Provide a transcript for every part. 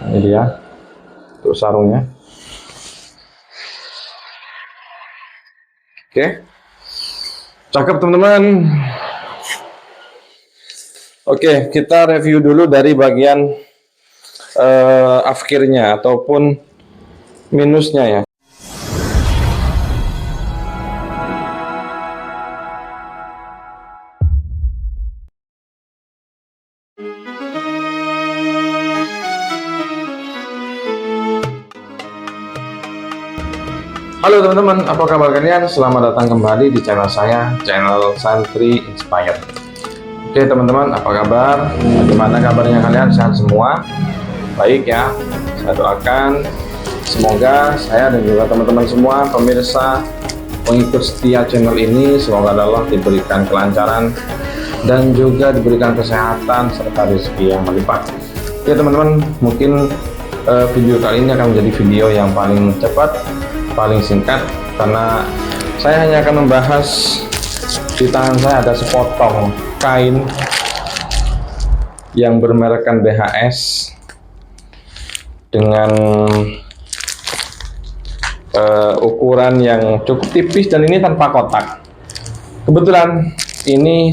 Ini dia untuk sarungnya. Oke, cakep teman-teman. Oke, kita review dulu dari bagian afkirnya ataupun minusnya ya. Halo teman-teman, apa kabar kalian? Selamat datang kembali di channel saya, channel Santri Inspired. Oke teman-teman, apa kabar? Bagaimana kabarnya kalian? Sehat semua? Baik ya. Saya doakan semoga saya dan juga teman-teman semua pemirsa pengikut setia channel ini, semoga Allah diberikan kelancaran dan juga diberikan kesehatan serta rezeki yang melimpah. Oke teman-teman, mungkin video kali ini akan menjadi video yang paling cepat, paling singkat, karena saya hanya akan membahas di tangan saya ada sepotong kain yang bermerekkan BHS dengan ukuran yang cukup tipis dan ini tanpa kotak. Kebetulan ini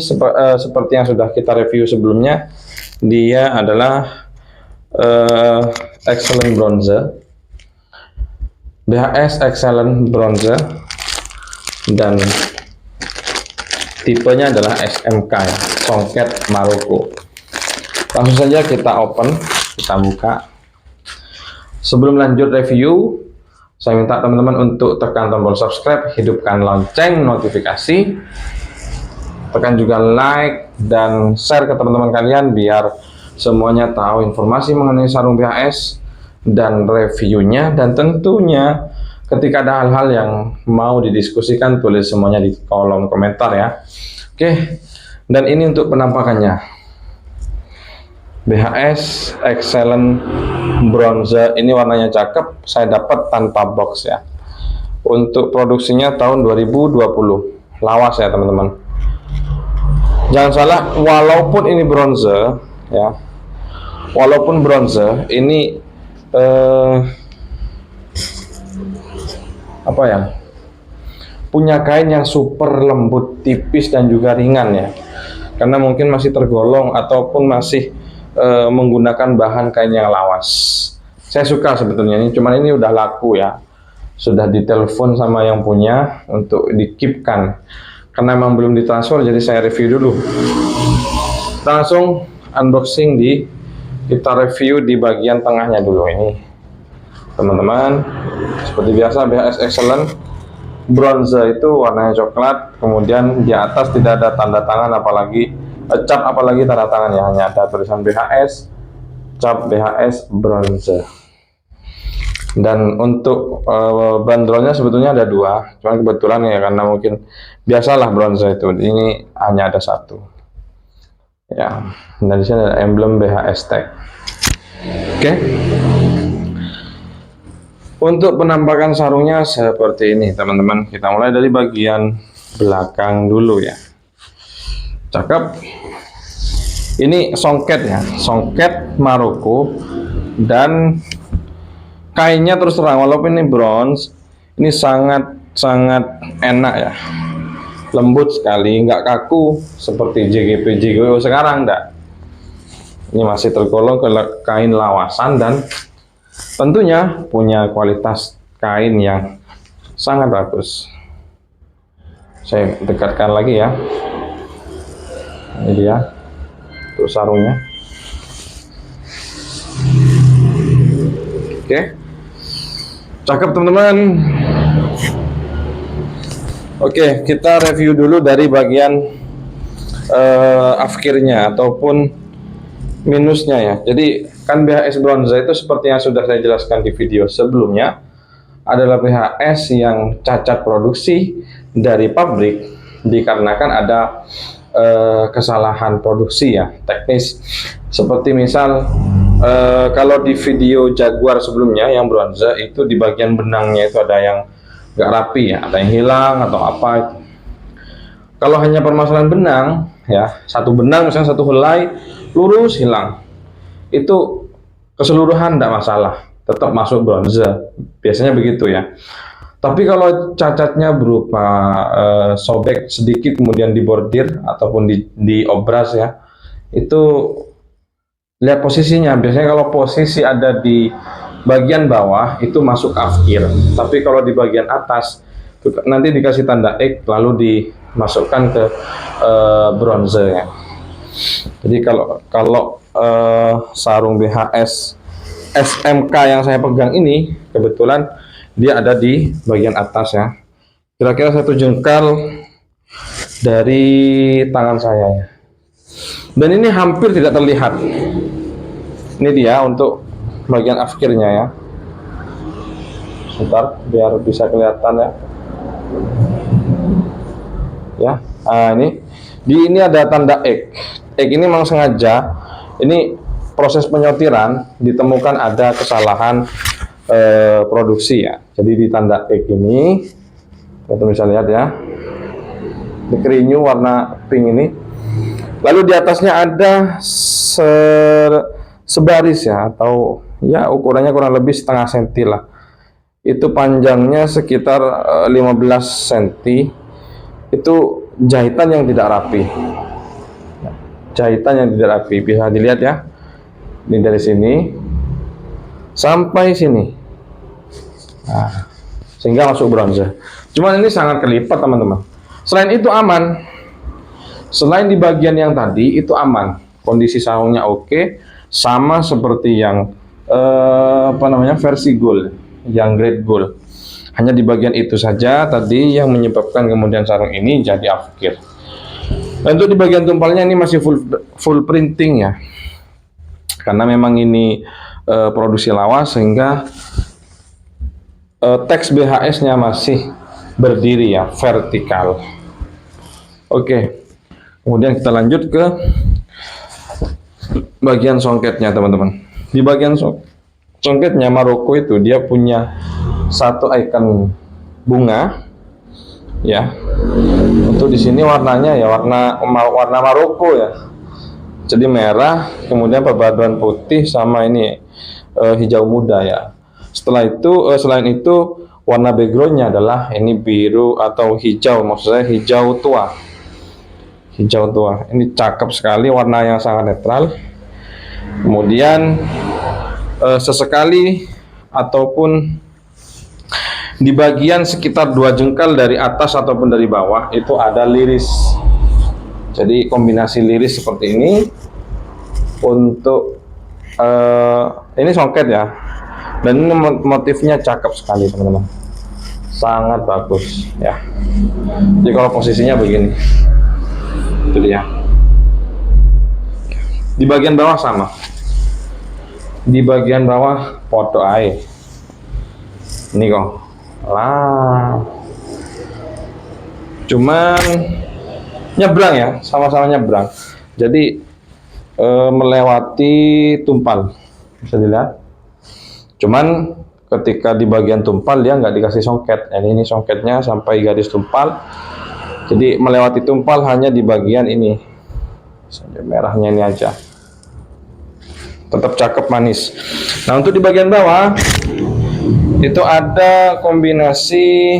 seperti yang sudah kita review sebelumnya, dia adalah Excellent Bronze, BHS Excellent Bronze, dan tipenya adalah SMK ya, songket Maroko. Langsung saja kita open, kita buka. Sebelum lanjut review, saya minta teman-teman untuk tekan tombol subscribe, hidupkan lonceng notifikasi, tekan juga like dan share ke teman-teman kalian biar semuanya tahu informasi mengenai sarung BHS dan reviewnya, dan tentunya ketika ada hal-hal yang mau didiskusikan tulis semuanya di kolom komentar ya. Oke, dan ini untuk penampakannya, BHS Excellent Bronze, ini warnanya cakep, saya dapat tanpa box ya. Untuk produksinya tahun 2020, lawas ya teman-teman. Jangan salah, walaupun ini bronze ya, walaupun bronze ini apa ya, punya kain yang super lembut, tipis dan juga ringan ya, karena mungkin masih tergolong ataupun masih menggunakan bahan kain yang lawas. Saya suka sebetulnya ini, cuman ini udah laku ya, sudah ditelepon sama yang punya untuk dikipkan karena memang belum ditransfer, jadi saya review dulu. Kita langsung unboxing, kita review di bagian tengahnya dulu ini teman-teman. Seperti biasa, BHS Excellent Bronze itu warnanya coklat, kemudian di atas tidak ada tanda tangan apalagi cap, apalagi tanda tangan ya, hanya ada tulisan BHS, cap BHS Bronze. Dan untuk bandrolnya sebetulnya ada dua, cuman kebetulan ya karena mungkin biasalah bronze itu, ini hanya ada satu ya. Dan di sini ada emblem BHS tag. Oke. Untuk penampakan sarungnya seperti ini teman-teman. Kita mulai dari bagian belakang dulu ya. Cakep. Ini songket ya, songket Maroko, dan kainnya terus terang walaupun ini bronze, ini sangat enak ya, lembut sekali, nggak kaku seperti JGP JGO sekarang, enggak. Ini masih tergolong kain lawasan dan tentunya punya kualitas kain yang sangat bagus. Saya dekatkan lagi ya. Ini dia untuk sarungnya. Oke, cakep teman-teman. Oke, kita review dulu dari bagian afkirnya ataupun minusnya ya. Jadi kan BHS Bronze itu seperti yang sudah saya jelaskan di video sebelumnya, adalah BHS yang cacat produksi dari pabrik dikarenakan ada kesalahan produksi ya, teknis. Seperti misal kalau di video Jaguar sebelumnya yang bronze itu di bagian benangnya itu ada yang nggak rapi ya, ada yang hilang atau apa. Kalau hanya permasalahan benang ya, satu benang misalnya satu helai lurus hilang, itu keseluruhan tidak masalah, tetap masuk bronze. Biasanya begitu ya. Tapi kalau cacatnya berupa sobek sedikit kemudian dibordir ataupun diobras ya, itu lihat posisinya. Biasanya kalau posisi ada di bagian bawah itu masuk afkir. Tapi kalau di bagian atas nanti dikasih tanda X lalu dimasukkan ke bronze ya. Jadi kalau sarung BHS SMK yang saya pegang ini kebetulan dia ada di bagian atas ya. Kira-kira 1 jengkal dari tangan saya ya. Dan ini hampir tidak terlihat. Ini dia untuk bagian afkirnya ya. Sebentar biar bisa kelihatan ya. Ya, nah ini ada tanda X. X ini memang sengaja. Ini proses penyortiran ditemukan ada kesalahan produksi ya. Jadi di tanda X ini, kita bisa lihat ya, di kerinyu warna pink ini. Lalu di atasnya ada sebaris ya, atau ya ukurannya kurang lebih setengah senti lah. Itu panjangnya sekitar 15 cm. Itu jahitan yang tidak rapi. Jahitan yang tidak rapi bisa dilihat ya. Ini dari sini sampai sini. Nah, sehingga masuk bronze. Cuman ini sangat kelipat teman-teman. Selain itu aman. Selain di bagian yang tadi itu aman. Kondisi sarungnya oke, sama seperti yang versi gold, yang grade gold. Hanya di bagian itu saja tadi yang menyebabkan kemudian sarung ini jadi afkir. Dan untuk di bagian tumpalnya ini masih full printing ya. Karena memang ini produksi lawas sehingga teks BHS-nya masih berdiri ya, vertikal. Oke. Kemudian kita lanjut ke bagian songketnya teman-teman. Di bagian songketnya Maroko itu dia punya satu icon bunga ya. Untuk di sini warnanya ya warna Maroko ya. Jadi merah, kemudian perpaduan putih sama ini hijau muda ya. Setelah itu selain itu warna backgroundnya adalah ini biru atau hijau, maksud saya hijau tua. Hijau tua. Ini cakep sekali, warna yang sangat netral. Kemudian sesekali ataupun di bagian sekitar 2 jengkal dari atas ataupun dari bawah itu ada liris. Jadi kombinasi liris seperti ini untuk ini songket ya. Dan ini motifnya cakep sekali teman-teman. Sangat bagus ya. Jadi kalau posisinya begini. Itu dia. Di bagian bawah sama. Di bagian bawah foto air. Ini kok. Lah. Cuman nyebrang ya, sama-sama nyebrang. Jadi melewati tumpal. Bisa dilihat. Cuman ketika di bagian tumpal dia nggak dikasih songket. Ini songketnya sampai garis tumpal. Jadi melewati tumpal hanya di bagian ini. Saja merahnya ini aja. Tetap cakep manis. Nah, untuk di bagian bawah itu ada kombinasi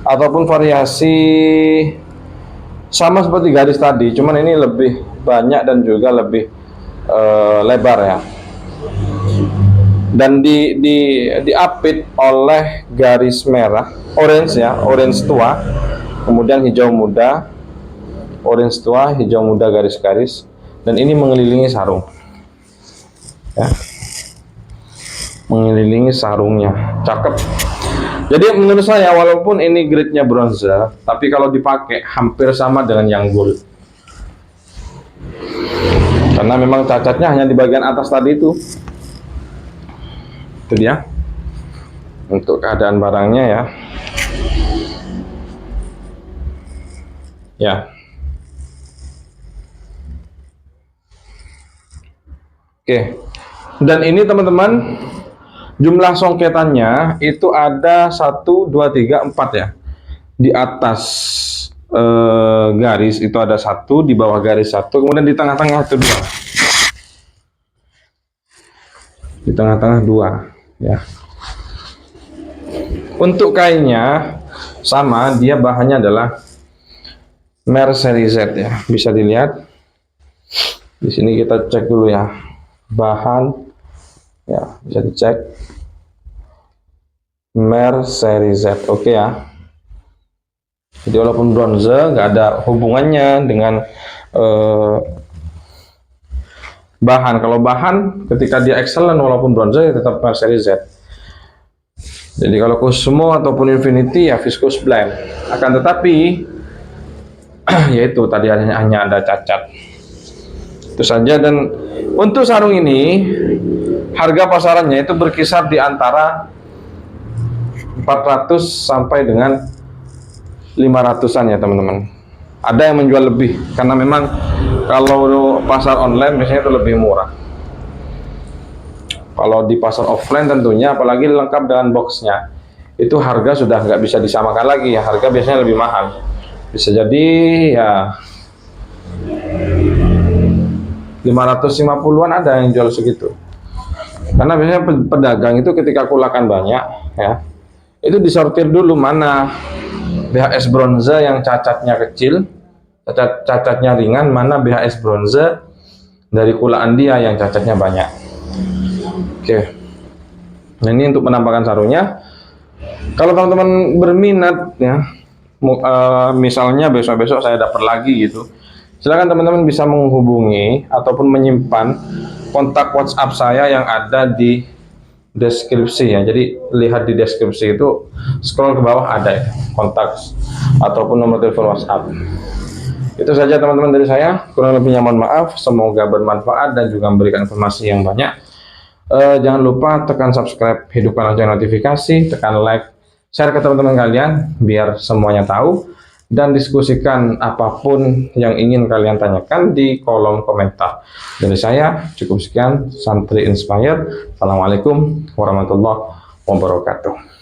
ataupun variasi sama seperti garis tadi, cuman ini lebih banyak dan juga lebih lebar ya. Dan diapit oleh garis merah, orange ya, orange tua. Kemudian hijau muda, orange tua, hijau muda garis-garis, dan ini mengelilingi sarung. Ya. Mengelilingi sarungnya, cakep. Jadi menurut saya walaupun ini grade-nya bronze, tapi kalau dipakai hampir sama dengan yang gold. Karena memang cacatnya hanya di bagian atas tadi itu. Itu dia. Untuk keadaan barangnya ya. Ya. Oke. Dan ini teman-teman, jumlah songketannya itu ada 1, 2, 3, 4 ya. Di atas garis itu ada 1, di bawah garis 1, kemudian di tengah-tengah itu 2. di tengah-tengah 2 ya. Untuk kainnya sama, dia bahannya adalah Mer seri Z ya. Bisa dilihat di sini, kita cek dulu ya bahan ya, bisa dicek Mer seri Z. Oke ya. Jadi walaupun bronze nggak ada hubungannya dengan bahan. Kalau bahan ketika dia excellent walaupun bronze ya tetap Mer seri Z. Jadi kalau Cosmo ataupun Infinity ya viscose blend. Akan tetapi yaitu tadi hanya ada cacat. Itu saja. Dan untuk sarung ini harga pasarannya itu berkisar di antara 400 sampai dengan 500-an ya teman-teman. Ada yang menjual lebih karena memang kalau pasar online biasanya itu lebih murah. Kalau di pasar offline tentunya, apalagi lengkap dengan boxnya, itu harga sudah nggak bisa disamakan lagi ya. Harga biasanya lebih mahal. Bisa jadi ya 550-an ada yang jual segitu. Karena biasanya pedagang itu ketika kulakan banyak ya, itu disortir dulu mana BHS bronze yang cacatnya kecil, cacatnya ringan, mana BHS bronze dari kulaan dia yang cacatnya banyak. Oke. Nah, ini untuk penampakan sarungnya. Kalau teman-teman berminat ya, misalnya besok-besok saya dapat lagi gitu, silakan teman-teman bisa menghubungi ataupun menyimpan kontak WhatsApp saya yang ada di deskripsi ya. Jadi lihat di deskripsi itu, scroll ke bawah ada ya, kontak ataupun nomor telepon WhatsApp. Itu saja teman-teman dari saya, kurang lebihnya mohon maaf. Semoga bermanfaat dan juga memberikan informasi yang banyak. Jangan lupa tekan subscribe, hidupkan lonceng notifikasi, tekan like, share ke teman-teman kalian biar semuanya tahu, dan diskusikan apapun yang ingin kalian tanyakan di kolom komentar. Dari saya cukup sekian, Santri Inspired. Assalamualaikum warahmatullahi wabarakatuh.